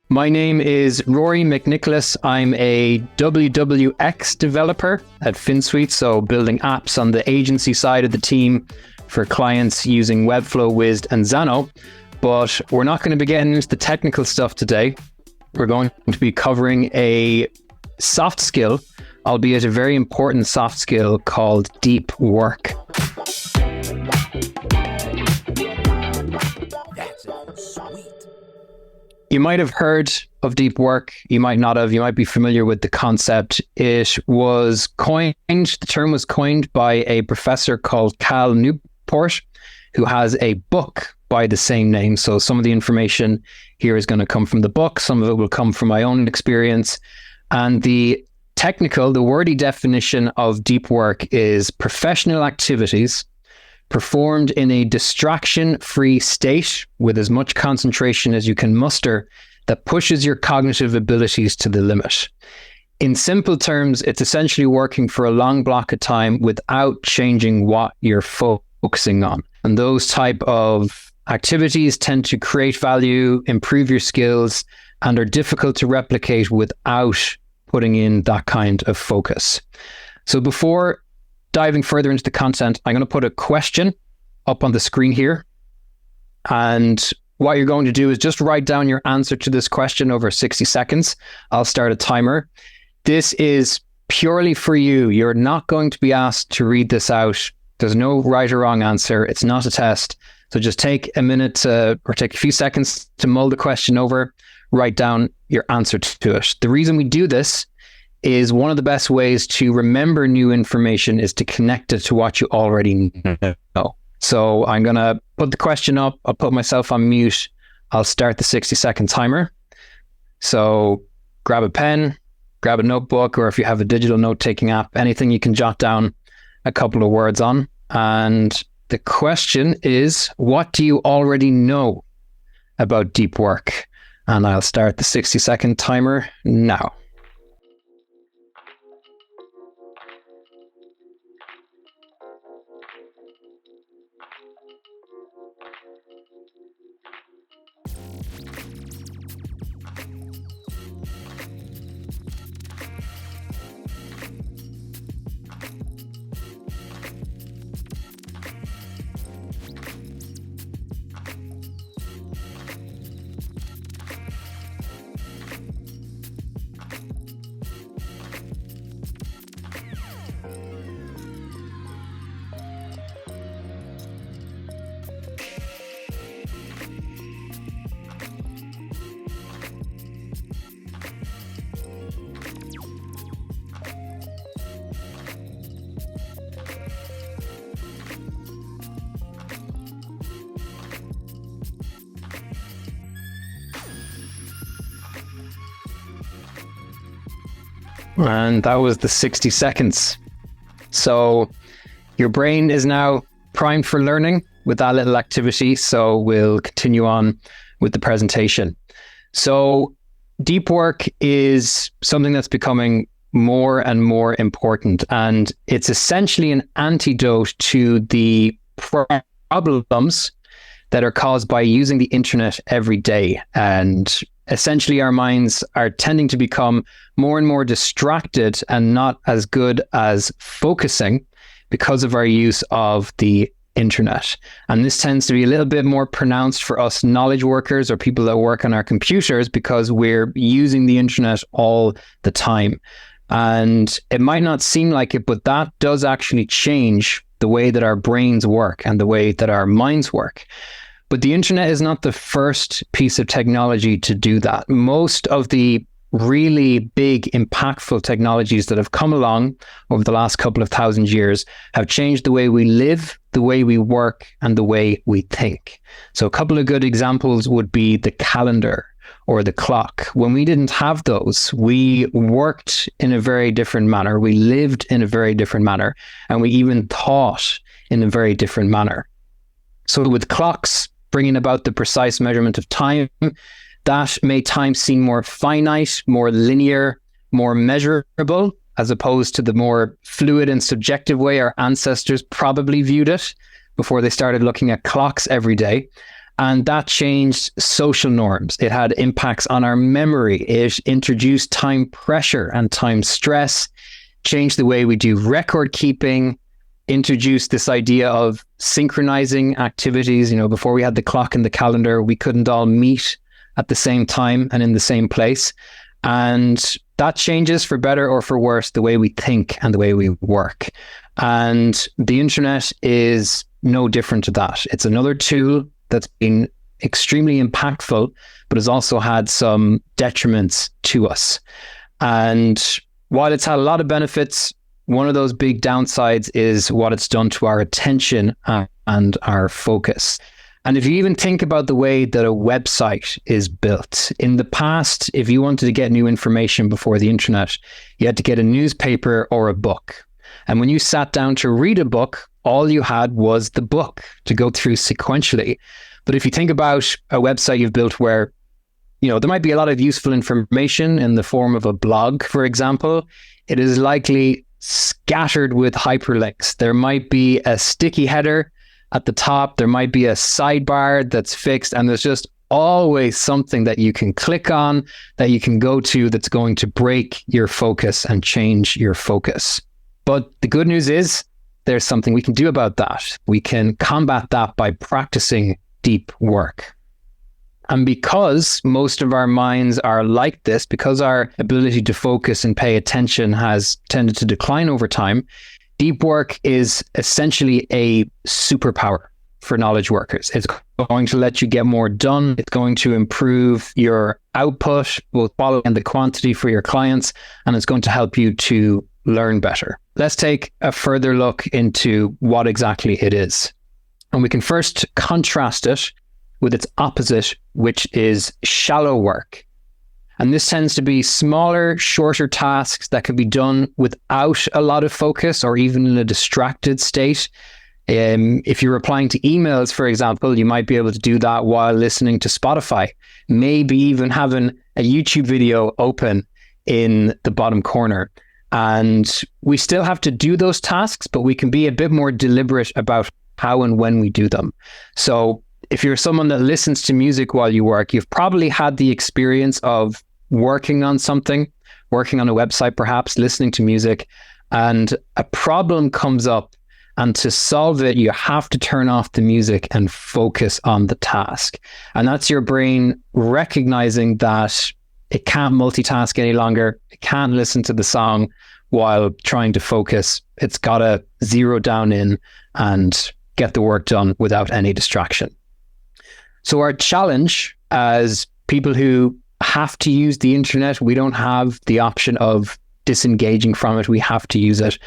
My name is Ruairi McNicholas. I'm a WWX developer at Finsweet, so building apps on the agency side of the team for clients using Webflow, Wized, and Xano. But we're not going to be getting into the technical stuff today. We're going to be covering a soft skill, albeit a very important soft skill called deep work. You might have heard of deep work. You might not have. You might be familiar with the concept. The term was coined by a professor called Cal Newport, who has a book by the same name. So some of the information here is going to come from the book. Some of it will come from my own experience. And the wordy definition of deep work is professional activities performed in a distraction-free state with as much concentration as you can muster that pushes your cognitive abilities to the limit. In simple terms, it's essentially working for a long block of time without changing what you're focusing on. And those type of activities tend to create value, improve your skills, and are difficult to replicate without putting in that kind of focus. So before diving further into the content, I'm going to put a question up on the screen here. And what you're going to do is just write down your answer to this question over 60 seconds. I'll start a timer. This is purely for you. You're not going to be asked to read this out. There's no right or wrong answer. It's not a test. So just take a minute or take a few seconds to mull the question over, write down your answer to it. The reason we do this is one of the best ways to remember new information is to connect it to what you already know. So I'm going to put the question up. I'll put myself on mute. I'll start the 60-second timer. So grab a pen, grab a notebook, or if you have a digital note-taking app, anything you can jot down a couple of words on. And the question is, what do you already know about deep work? And I'll start the 60-second timer now. And that was the 60 seconds. So your brain is now primed for learning with that little activity. So we'll continue on with the presentation. So deep work is something that's becoming more and more important. And it's essentially an antidote to the problems that are caused by using the internet every day. And essentially, our minds are tending to become more and more distracted and not as good as focusing because of our use of the internet. And this tends to be a little bit more pronounced for us knowledge workers or people that work on our computers because we're using the internet all the time. And it might not seem like it, but that does actually change the way that our brains work and the way that our minds work. But the internet is not the first piece of technology to do that. Most of the really big, impactful technologies that have come along over the last couple of thousand years have changed the way we live, the way we work, and the way we think. So a couple of good examples would be the calendar or the clock. When we didn't have those, we worked in a very different manner. We lived in a very different manner, and we even thought in a very different manner. So with clocks bringing about the precise measurement of time, that made time seem more finite, more linear, more measurable, as opposed to the more fluid and subjective way our ancestors probably viewed it before they started looking at clocks every day. And that changed social norms. It had impacts on our memory. It introduced time pressure and time stress, changed the way we do record keeping, introduced this idea of synchronizing activities. Before we had the clock in the calendar, we couldn't all meet at the same time and in the same place. And that changes, for better or for worse, the way we think and the way we work. And the internet is no different to that. It's another tool that's been extremely impactful, but has also had some detriments to us. And while it's had a lot of benefits, one of those big downsides is what it's done to our attention and our focus. And if you even think about the way that a website is built, in the past, if you wanted to get new information before the internet, you had to get a newspaper or a book. And when you sat down to read a book, all you had was the book to go through sequentially. But if you think about a website you've built where, there might be a lot of useful information in the form of a blog, for example, it is likely scattered with hyperlinks. There might be a sticky header at the top. There might be a sidebar that's fixed, and there's just always something that you can click on, that you can go to, that's going to break your focus and change your focus. But the good news is there's something we can do about that. We can combat that by practicing deep work. And because most of our minds are like this, because our ability to focus and pay attention has tended to decline over time, deep work is essentially a superpower for knowledge workers. It's going to let you get more done. It's going to improve your output, both quality and the quantity for your clients, and it's going to help you to learn better. Let's take a further look into what exactly it is. And we can first contrast it with its opposite, which is shallow work. And this tends to be smaller, shorter tasks that can be done without a lot of focus or even in a distracted state. If you're replying to emails, for example, you might be able to do that while listening to Spotify, maybe even having a YouTube video open in the bottom corner. And we still have to do those tasks, but we can be a bit more deliberate about how and when we do them. So if you're someone that listens to music while you work, you've probably had the experience of working on something, working on a website, perhaps listening to music, and a problem comes up. And to solve it, you have to turn off the music and focus on the task. And that's your brain recognizing that it can't multitask any longer. It can't listen to the song while trying to focus. It's got to zero down in and get the work done without any distraction. So our challenge as people who have to use the internet, we don't have the option of disengaging from it. We have to use it.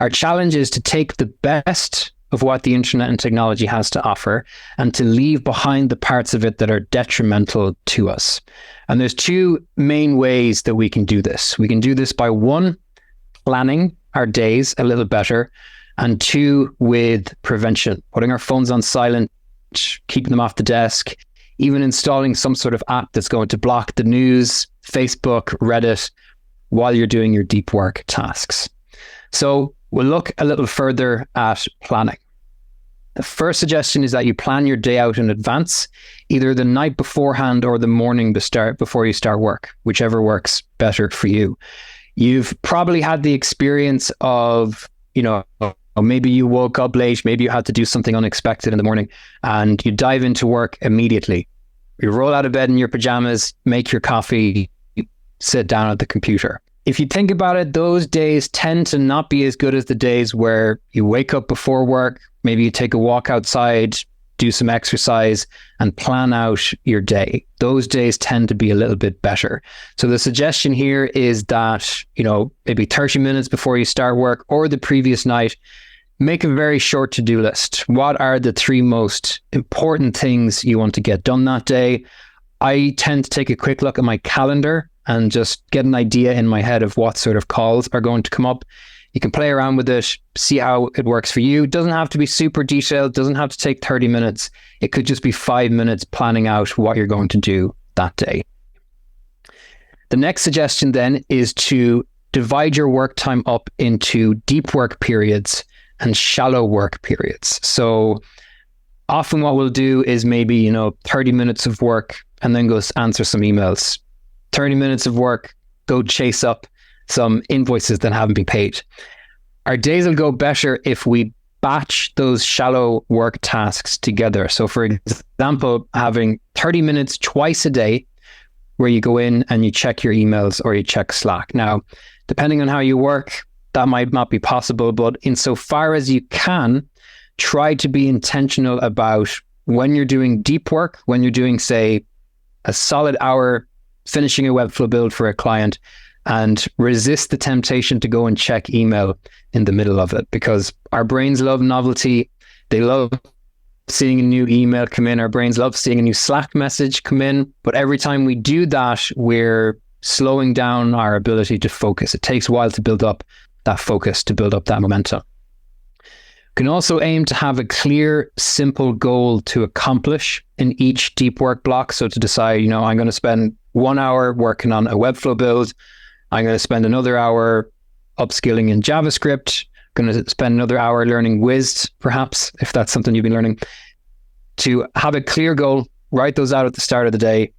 Our challenge is to take the best of what the internet and technology has to offer and to leave behind the parts of it that are detrimental to us. And there's two main ways that we can do this. We can do this by one, planning our days a little better, and two, with prevention, putting our phones on silent, keeping them off the desk, even installing some sort of app that's going to block the news, Facebook, Reddit, while you're doing your deep work tasks. So we'll look a little further at planning. The first suggestion is that you plan your day out in advance, either the night beforehand or the morning before you start work, whichever works better for you. You've probably had the experience of, maybe you woke up late, maybe you had to do something unexpected in the morning, and you dive into work immediately. You roll out of bed in your pajamas, make your coffee, sit down at the computer. If you think about it, those days tend to not be as good as the days where you wake up before work, maybe you take a walk outside, do some exercise, and plan out your day. Those days tend to be a little bit better. So the suggestion here is that, maybe 30 minutes before you start work or the previous night, make a very short to-do list. What are the 3 most important things you want to get done that day? I tend to take a quick look at my calendar and just get an idea in my head of what sort of calls are going to come up. You can play around with it, see how it works for you. It doesn't have to be super detailed, doesn't have to take 30 minutes. It could just be 5 minutes planning out what you're going to do that day. The next suggestion then is to divide your work time up into deep work periods and shallow work periods. So often what we'll do is maybe, 30 minutes of work and then go answer some emails. 30 minutes of work, go chase up some invoices that haven't been paid. Our days will go better if we batch those shallow work tasks together. So for example, having 30 minutes twice a day where you go in and you check your emails or you check Slack. Now, depending on how you work, that might not be possible, but insofar as you can, try to be intentional about when you're doing deep work, when you're doing, say, a solid hour finishing a Webflow build for a client, and resist the temptation to go and check email in the middle of it, because our brains love novelty. They love seeing a new email come in. Our brains love seeing a new Slack message come in. But every time we do that, we're slowing down our ability to focus. It takes a while to build up that focus, to build up that momentum. You can also aim to have a clear, simple goal to accomplish in each deep work block. So to decide, I'm going to spend 1 hour working on a Webflow build. I'm going to spend another hour upskilling in JavaScript. I'm going to spend another hour learning Wized, perhaps, if that's something you've been learning. To have a clear goal, write those out at the start of the day.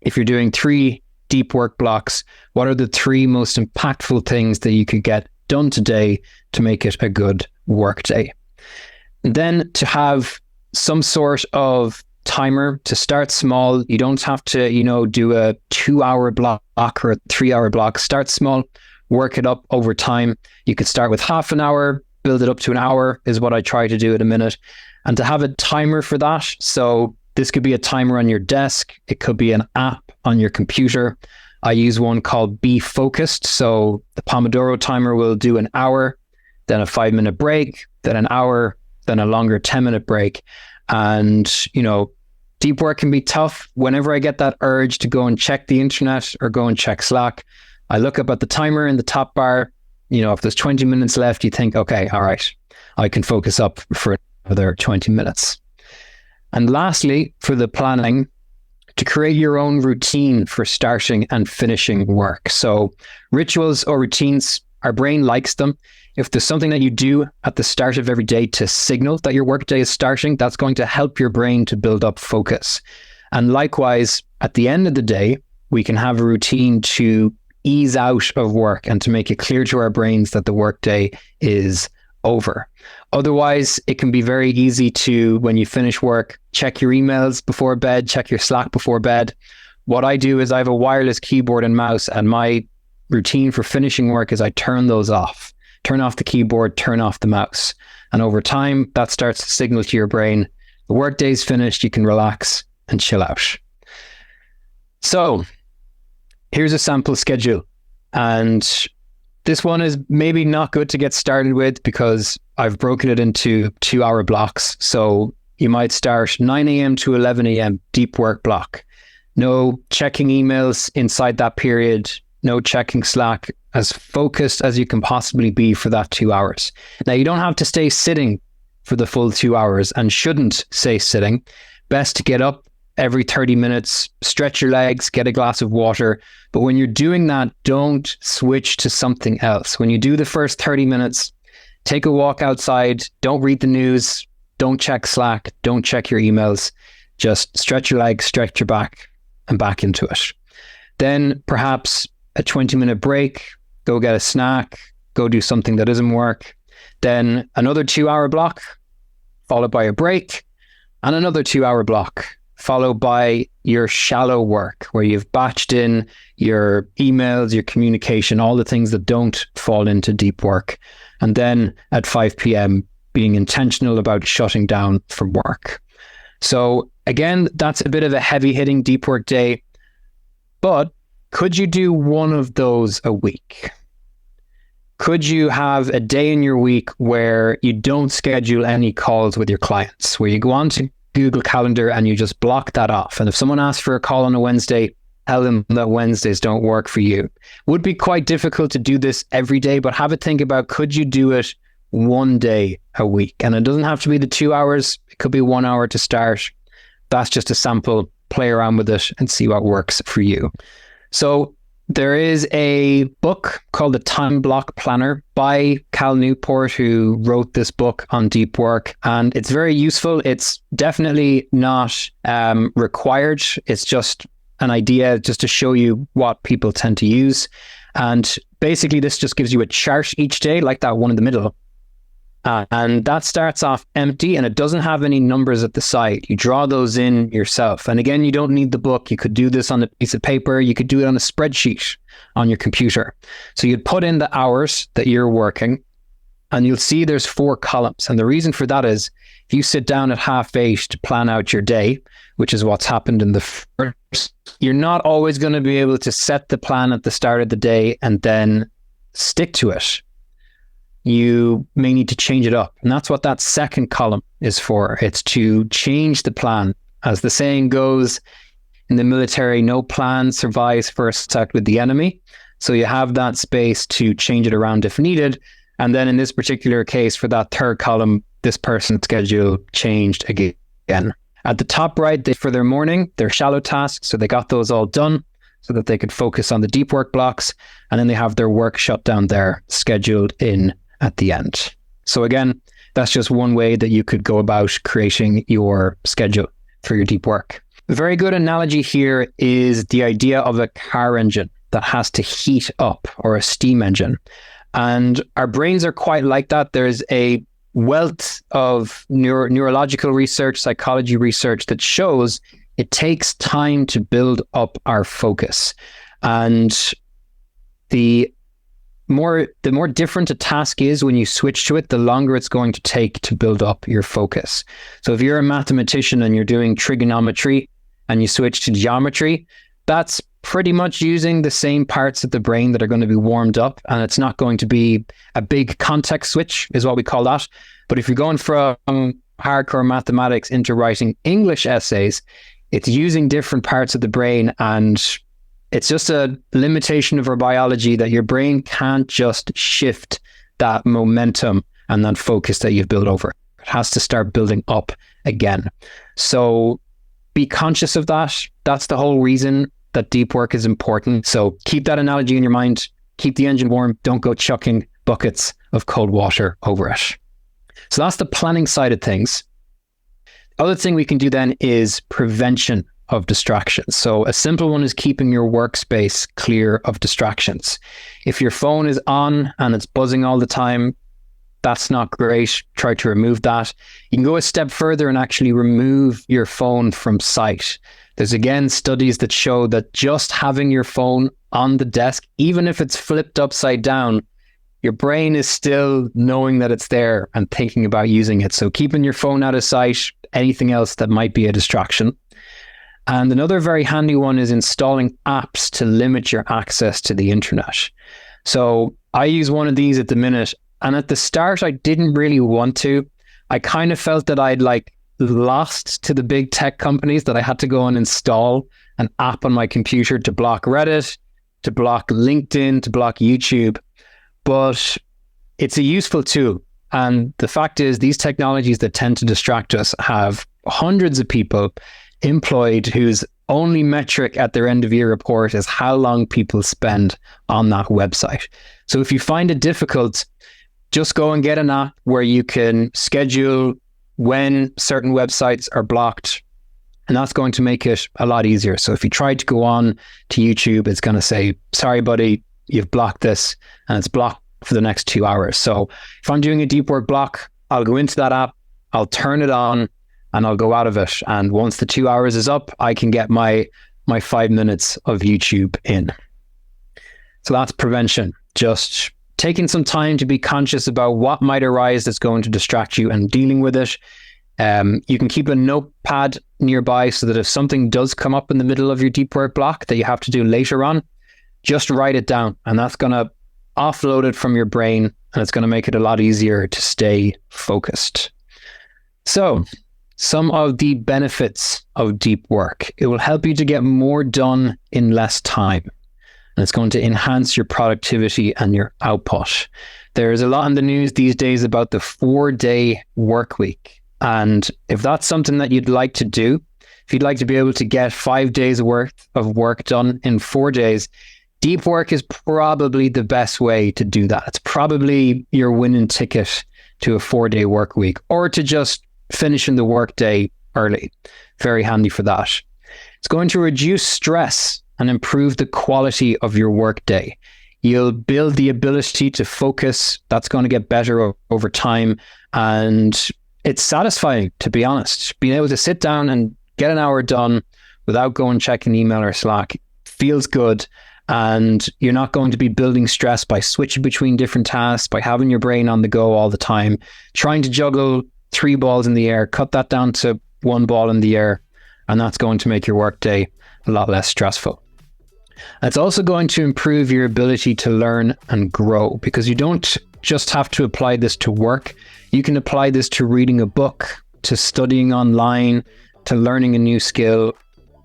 If you're doing 3 deep work blocks, what are the 3 most impactful things that you could get done today to make it a good work day? And then to have some sort of timer, to start small. You don't have to, do a 2-hour block or a 3-hour block. Start small, work it up over time. You could start with half an hour, build it up to an hour is what I try to do at a minute. And to have a timer for that. So this could be a timer on your desk. It could be an app on your computer. I use one called Be Focused. So the Pomodoro timer will do an hour, then a 5-minute break, then an hour, then a longer 10-minute break. And, deep work can be tough. Whenever I get that urge to go and check the internet or go and check Slack, I look up at the timer in the top bar. If there's 20 minutes left, you think, okay, all right, I can focus up for another 20 minutes. And lastly, for the planning, to create your own routine for starting and finishing work. So rituals or routines, our brain likes them. If there's something that you do at the start of every day to signal that your workday is starting, that's going to help your brain to build up focus. And likewise, at the end of the day, we can have a routine to ease out of work and to make it clear to our brains that the workday is over. Otherwise, it can be very easy to, when you finish work, check your emails before bed, check your Slack before bed. What I do is I have a wireless keyboard and mouse, and my routine for finishing work is I turn those off. Turn off the keyboard, turn off the mouse. And over time, that starts to signal to your brain, the workday's finished, you can relax and chill out. So here's a sample schedule. And this one is maybe not good to get started with because I've broken it into 2-hour blocks. So you might start 9 a.m. to 11 a.m. deep work block. No checking emails inside that period. No checking Slack. As focused as you can possibly be for that 2 hours. Now, you don't have to stay sitting for the full 2 hours and shouldn't stay sitting. Best to get up every 30 minutes, stretch your legs, get a glass of water. But when you're doing that, don't switch to something else. When you do the first 30 minutes, take a walk outside. Don't read the news. Don't check Slack. Don't check your emails. Just stretch your legs, stretch your back, and back into it. Then perhaps a 20-minute break. Go get a snack, go do something that doesn't work. Then another 2-hour block, followed by a break, and another 2-hour block, followed by your shallow work, where you've batched in your emails, your communication, all the things that don't fall into deep work. And then at 5 p.m., being intentional about shutting down from work. So again, that's a bit of a heavy-hitting deep work day, but could you do one of those a week? Could you have a day in your week where you don't schedule any calls with your clients, where you go on to Google Calendar and you just block that off? And if someone asks for a call on a Wednesday, tell them that Wednesdays don't work for you. Would be quite difficult to do this every day, but have a think about, could you do it one day a week? And it doesn't have to be the 2 hours. It could be 1 hour to start. That's just a sample. Play around with it and see what works for you. So There is a book called The Time Block Planner by Cal Newport, who wrote this book on deep work, and it's very useful. It's definitely not required. It's just an idea just to show you what people tend to use. And basically, this just gives you a chart each day, like that one in the middle. And that starts off empty and it doesn't have any numbers at the side. You draw those in yourself. And again, you don't need the book. You could do this on a piece of paper. You could do it on a spreadsheet on your computer. So you'd put in the hours that you're working and you'll see there's 4 columns. And the reason for that is if you sit down at 8:30 to plan out your day, which is what's happened in the first, you're not always going to be able to set the plan at the start of the day and then stick to it. You may need to change it up. And that's what that second column is for. It's to change the plan. As the saying goes in the military, no plan survives first contact with the enemy. So you have that space to change it around if needed. And then in this particular case, for that third column, this person's schedule changed again. At the top right, for their morning, their shallow tasks. So they got those all done so that they could focus on the deep work blocks. And then they have their work shut down there, scheduled in at the end. So again, that's just one way that you could go about creating your schedule for your deep work. A very good analogy here is the idea of a car engine that has to heat up, or a steam engine. And our brains are quite like that. There's a wealth of neurological research, psychology research that shows it takes time to build up our focus. And the more different a task is when you switch to it, the longer it's going to take to build up your focus. So if you're a mathematician and you're doing trigonometry and you switch to geometry, that's pretty much using the same parts of the brain that are going to be warmed up, and it's not going to be a big context switch, is what we call that. But if you're going from hardcore mathematics into writing English essays, it's using different parts of the brain, and it's just a limitation of our biology that your brain can't just shift that momentum and that focus that you've built over. It has to start building up again. So be conscious of that. That's the whole reason that deep work is important. So keep that analogy in your mind. Keep the engine warm. Don't go chucking buckets of cold water over it. So that's the planning side of things. The other thing we can do then is prevention of distractions. So a simple one is keeping your workspace clear of distractions. If your phone is on and it's buzzing all the time, that's not great. Try to remove that. You can go a step further and actually remove your phone from sight. There's again studies that show that just having your phone on the desk, even if it's flipped upside down, your brain is still knowing that it's there and thinking about using it. So keeping your phone out of sight, anything else that might be a distraction. And another very handy one is installing apps to limit your access to the internet. So I use one of these at the minute. And at the start, I didn't really want to. I kind of felt that I'd lost to the big tech companies, that I had to go and install an app on my computer to block Reddit, to block LinkedIn, to block YouTube. But it's a useful tool. And the fact is, these technologies that tend to distract us have hundreds of people employed whose only metric at their end of year report is how long people spend on that website. So if you find it difficult, just go and get an app where you can schedule when certain websites are blocked, and that's going to make it a lot easier. So if you try to go on to YouTube, it's going to say, sorry, buddy, you've blocked this, and it's blocked for the next 2 hours. So if I'm doing a deep work block, I'll go into that app, I'll turn it on, and I'll go out of it. And once the 2 hours is up, I can get my 5 minutes of YouTube in. So that's prevention. Just taking some time to be conscious about what might arise that's going to distract you and dealing with it. You can keep a notepad nearby so that if something does come up in the middle of your deep work block that you have to do later on, just write it down, and that's going to offload it from your brain, and it's going to make it a lot easier to stay focused. So some of the benefits of deep work: it will help you to get more done in less time. And it's going to enhance your productivity and your output. There's a lot in the news these days about the 4-day work week. And if that's something that you'd like to do, if you'd like to be able to get 5 days worth of work done in 4 days, Deep work is probably the best way to do that. It's probably your winning ticket to a 4-day work week, or to just finishing the workday early. Very handy for that. It's going to reduce stress and improve the quality of your workday. You'll build the ability to focus. That's going to get better over time. And it's satisfying, to be honest. Being able to sit down and get an hour done without going checking email or Slack feels good. And you're not going to be building stress by switching between different tasks, by having your brain on the go all the time, trying to juggle 3 balls in the air, cut that down to 1 ball in the air. And that's going to make your workday a lot less stressful. It's also going to improve your ability to learn and grow, because you don't just have to apply this to work. You can apply this to reading a book, to studying online, to learning a new skill.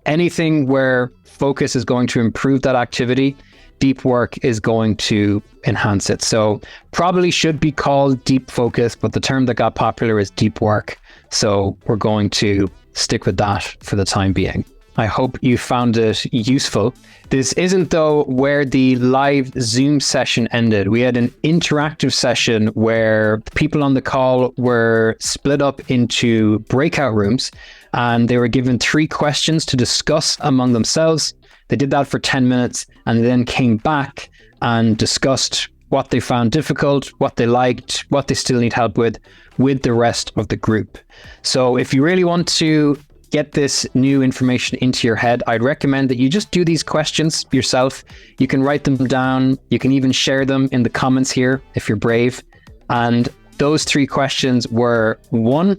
Anything where focus is going to improve that activity, deep work is going to enhance it. So probably should be called deep focus, but the term that got popular is deep work. So we're going to stick with that for the time being. I hope you found it useful. This isn't, though, where the live Zoom session ended. We had an interactive session where people on the call were split up into breakout rooms, and they were given 3 questions to discuss among themselves. They did that for 10 minutes and then came back and discussed what they found difficult, what they liked, what they still need help with the rest of the group. So if you really want to get this new information into your head, I'd recommend that you just do these questions yourself. You can write them down. You can even share them in the comments here if you're brave. And those 3 questions were: 1,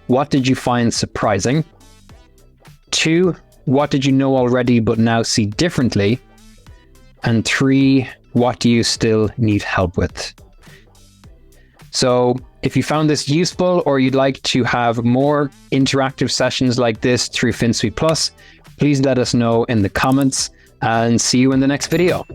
what did you find surprising? 2, what did you know already but now see differently? And 3, what do you still need help with? So if you found this useful, or you'd like to have more interactive sessions like this through Finsweet Plus, please let us know in the comments, and see you in the next video.